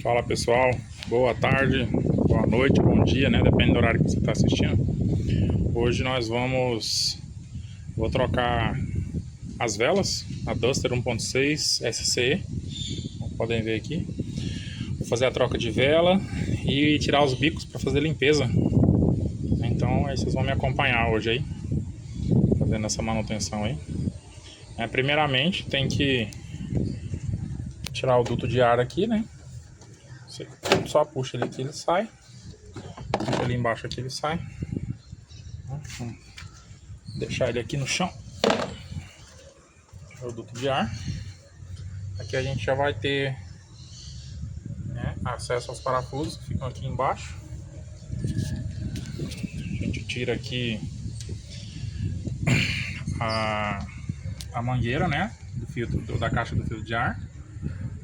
Fala pessoal, boa tarde, boa noite, bom dia, né? Depende do horário que você está assistindo. Hoje vou trocar as velas, a Duster 1.6 SCE, como podem ver aqui. Vou fazer a troca de vela e tirar os bicos para fazer limpeza. Então aí vocês vão me acompanhar hoje aí, fazendo essa manutenção aí. Primeiramente tem que tirar o duto de ar aqui, né? Você só puxa ele aqui, ele sai. Puxa ali embaixo aqui, ele sai. Vou deixar ele aqui no chão. O duto de ar. Aqui a gente já vai ter, né, acesso aos parafusos que ficam aqui embaixo. A gente tira aqui a mangueira, né, do filtro, da caixa do filtro de ar.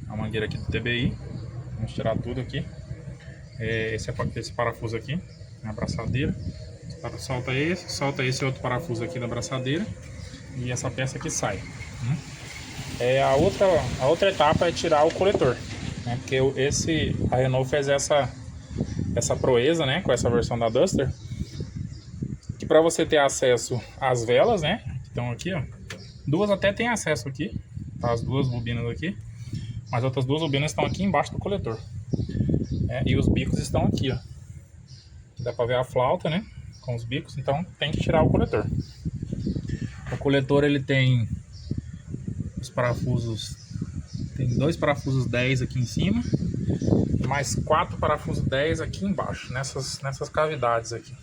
A mangueira aqui do TBI. Vamos tirar tudo aqui. Esse parafuso aqui na abraçadeira. Solta esse outro parafuso aqui da abraçadeira. E essa peça aqui sai. A outra etapa é tirar o coletor, né? Porque a Renault fez essa proeza, né, com essa versão da Duster, que para você ter acesso às velas, né, que estão aqui, ó, duas até tem acesso aqui, tá, as duas bobinas aqui, mas outras duas bobinas estão aqui embaixo do coletor, e os bicos estão aqui, ó. Dá para ver a flauta, né, com os bicos, então tem que tirar o coletor. O coletor ele tem os parafusos, tem dois parafusos 10 aqui em cima, mais 4 parafusos 10 aqui embaixo, nessas cavidades aqui.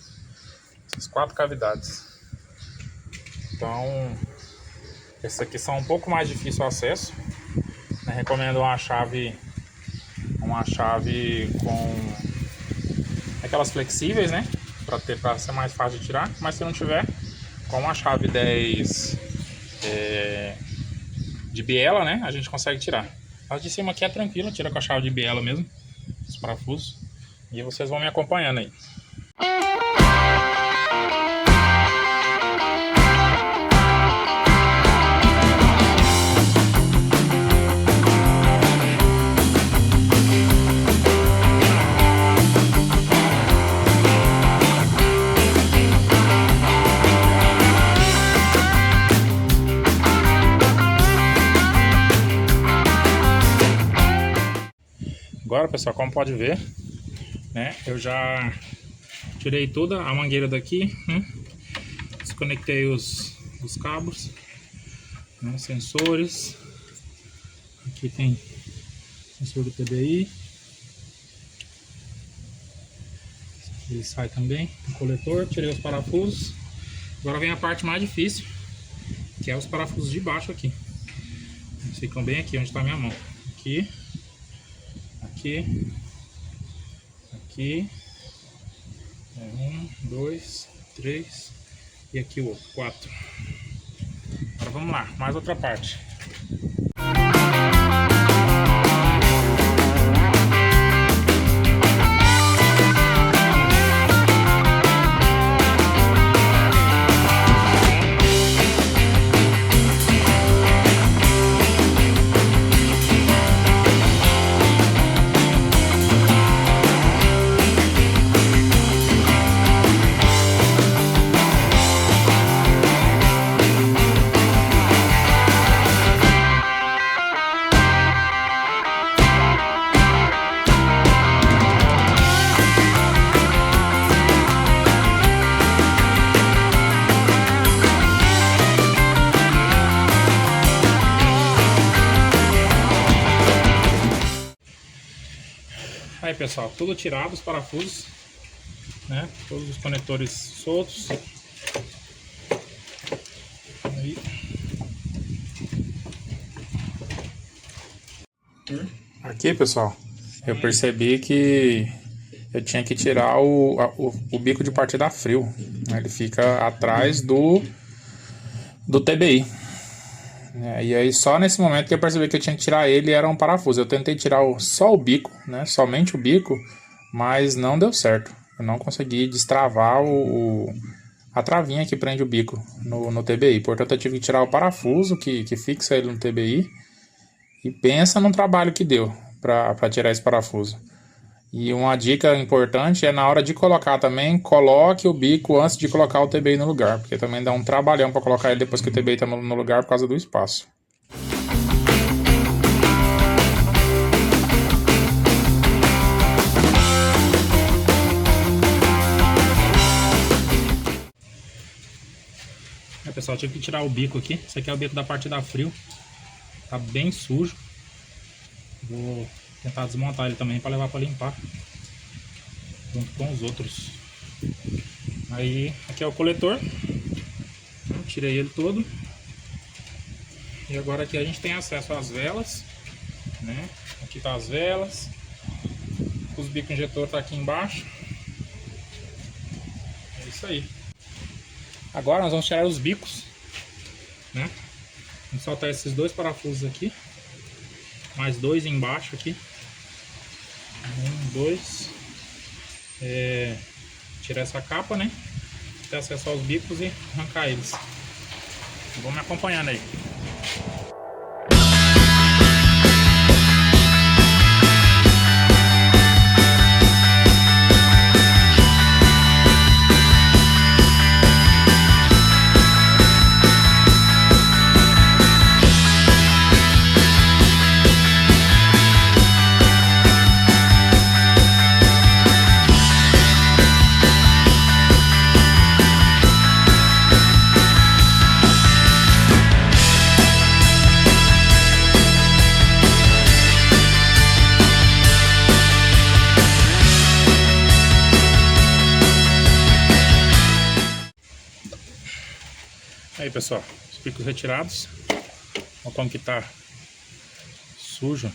Essas 4 cavidades. Então, esses aqui são um pouco mais difícil o acesso. Eu recomendo uma chave com aquelas flexíveis, né? Para ser mais fácil de tirar. Mas se não tiver, com uma chave 10 de biela, né? A gente consegue tirar. As de cima aqui é tranquilo, tira com a chave de biela mesmo, os parafusos. E vocês vão me acompanhando aí. Agora, pessoal, como pode ver, né, eu já tirei toda a mangueira daqui, né, desconectei os cabos, né, sensores. Aqui tem sensor do TBI, ele sai também, o coletor, tirei os parafusos. Agora vem a parte mais difícil, que é os parafusos de baixo aqui. Eles ficam bem aqui onde está a minha mão. Aqui, 1, 2, 3 e aqui o outro, 4. Agora vamos lá, mais outra parte. Aí, pessoal, tudo tirado, os parafusos, né? Todos os conectores soltos. Aí. Aqui, pessoal, eu percebi que eu tinha que tirar o bico de partida a frio, né? Ele fica atrás do TBI. E aí só nesse momento que eu percebi que eu tinha que tirar ele, era um parafuso. Eu tentei tirar só o bico, né? Somente o bico, mas não deu certo. Eu não consegui destravar a travinha que prende o bico no TBI. Portanto, eu tive que tirar o parafuso que fixa ele no TBI. E pensa no trabalho que deu para tirar esse parafuso. E uma dica importante é na hora de colocar também, coloque o bico antes de colocar o TBI no lugar, porque também dá um trabalhão para colocar ele depois que o TBI está no lugar por causa do espaço. Pessoal, tive que tirar o bico aqui. Esse aqui é o bico da parte da frio. Tá bem sujo. Vou tentar desmontar ele também para levar para limpar junto com os outros. Aí aqui é o coletor. Eu tirei ele todo. E agora aqui a gente tem acesso às velas, né? Aqui tá as velas. Os bicos injetor tá aqui embaixo. É isso aí. Agora nós vamos tirar os bicos, né? Vamos soltar esses dois parafusos aqui, mais dois embaixo aqui. Um, dois. Tirar essa capa, né? Ter acesso aos bicos e arrancar eles. Vamos me acompanhando aí. Aí pessoal, os bicos retirados. Olha como que tá sujo.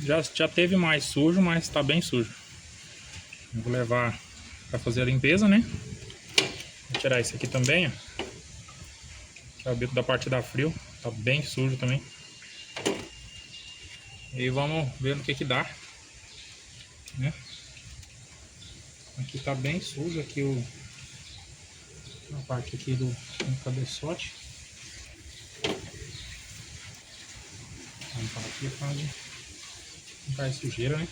Já teve mais sujo, mas tá bem sujo. Eu vou levar para fazer a limpeza, né? Vou tirar esse aqui também, ó. Que é o bico da parte da frio. Tá bem sujo também. E vamos ver no que dá, né? Aqui tá bem sujo, aqui a parte aqui do cabeçote. Vamos para aqui para onde não cai sujeira, né?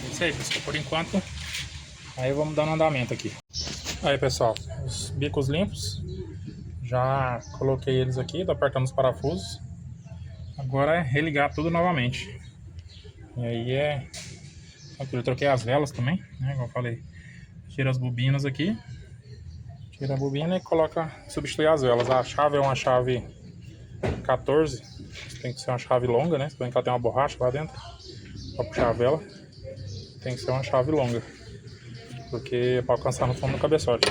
É isso aí, pessoal, por enquanto. Aí vamos dando andamento aqui. Aí pessoal, os bicos limpos. Já coloquei eles aqui, tô apertando os parafusos. Agora é religar tudo novamente. E aí eu troquei as velas também, né? Como eu falei, tira as bobinas aqui, tira a bobina e substitui as velas. A chave é uma chave 14, tem que ser uma chave longa, né? Se bem que ela tem uma borracha lá dentro para puxar a vela, tem que ser uma chave longa, porque é para alcançar no fundo do cabeçote.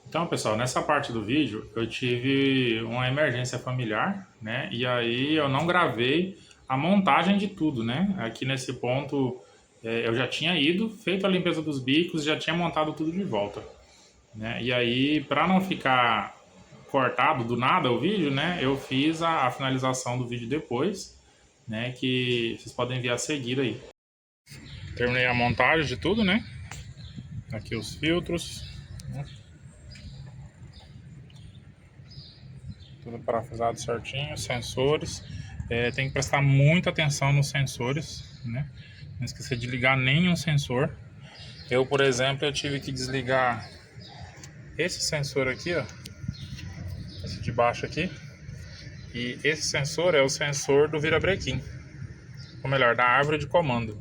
Então pessoal, nessa parte do vídeo eu tive uma emergência familiar, né? E aí eu não gravei a montagem de tudo, né? Aqui nesse ponto eu já tinha feito a limpeza dos bicos, já tinha montado tudo de volta, né? E aí, para não ficar cortado do nada o vídeo, né? Eu fiz a finalização do vídeo depois, né? Que vocês podem ver a seguir aí. Terminei a montagem de tudo, né? Aqui os filtros, né? Tudo parafusado certinho, sensores. Tem que prestar muita atenção nos sensores, né? Não esquecer de ligar nenhum sensor. Eu, por exemplo, eu tive que desligar esse sensor aqui, ó. Esse de baixo aqui. E esse sensor é o sensor do virabrequim. Ou melhor, da árvore de comando,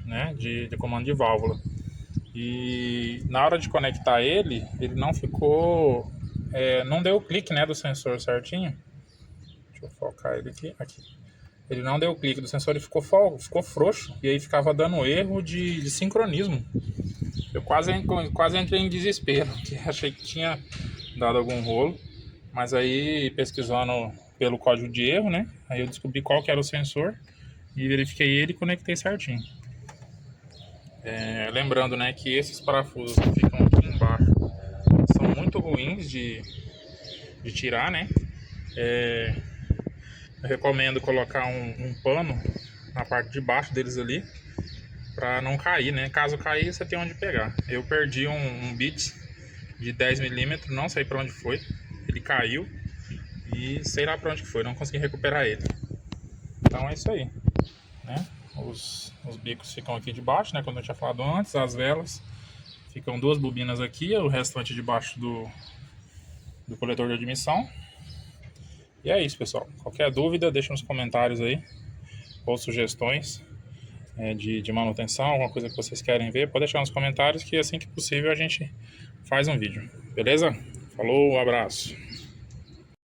né? De comando de válvula. E na hora de conectar ele não ficou... não deu o clique, né, do sensor certinho. Deixa eu focar ele aqui. Ele não deu o clique do sensor e ficou frouxo. E aí ficava dando erro de sincronismo. Eu quase entrei em desespero, porque achei que tinha dado algum rolo. Mas aí, pesquisando pelo código de erro, né? Aí eu descobri qual que era o sensor e verifiquei ele e conectei certinho. Lembrando, né, que esses parafusos que ficam aqui embaixo são muito ruins de tirar, né? Eu recomendo colocar um pano na parte de baixo deles ali, para não cair, né? Caso cair, você tem onde pegar. Eu perdi um bit de 10 milímetros, não sei para onde foi. Ele caiu e sei lá para onde que foi, não consegui recuperar ele. Então é isso aí, né? Os bicos ficam aqui debaixo, né? Como eu tinha falado antes, as velas ficam 2 bobinas aqui, o restante debaixo do coletor de admissão. E é isso, pessoal. Qualquer dúvida, deixa nos comentários aí, ou sugestões de manutenção, alguma coisa que vocês querem ver, pode deixar nos comentários que assim que possível a gente faz um vídeo. Beleza? Falou, abraço.